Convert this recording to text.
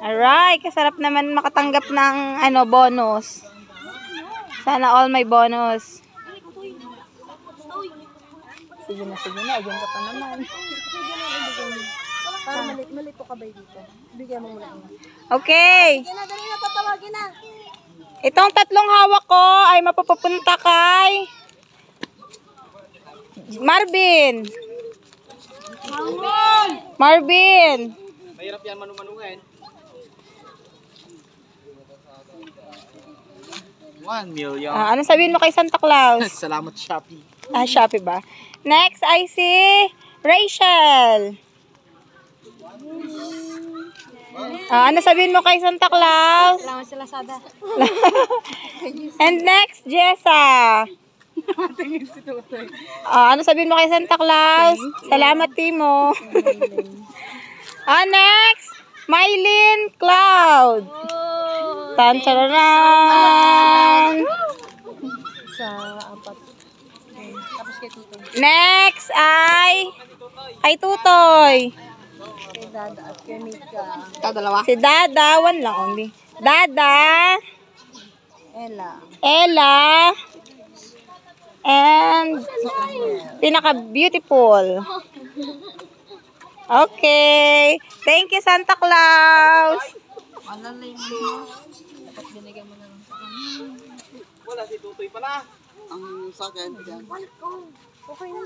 Alright, kasarap naman makatanggap ng bonus. Sana all may bonus. Sige na, ayun ka pa naman. Para malito ka ba dito? Bigyan mo muna. Okay. Sige na, dali na, tatawagin na. Itong tatlong hawak ko ay mapapapunta kay Marvin. Marvin. Mahirap yan manu-manuhin. 1 million. Ano sabihin mo kay Santa Claus? Salamat, Shopee. Shopee ba? Next ay si Rachel. Ano sabihin mo kay Santa Claus? Salamat sila sada. And next, Jessa. Ano sabihin mo kay Santa Claus? Salamat, Timo. Next, Mylene Cloud. Tan-tararan. Sa apat. Tapos kay Tutoy. Next ay kay Tutoy. Kay Dada at kay Mika. Dalawa. Si Dada, one lang only. Dada, Ella, and pinaka-beautiful. Okay. Thank you, Santa Claus. Malalay mo. Dapat binigyan mo na lang sa akin. Wala si Tutoy pala. Ang sa akin. Okay na.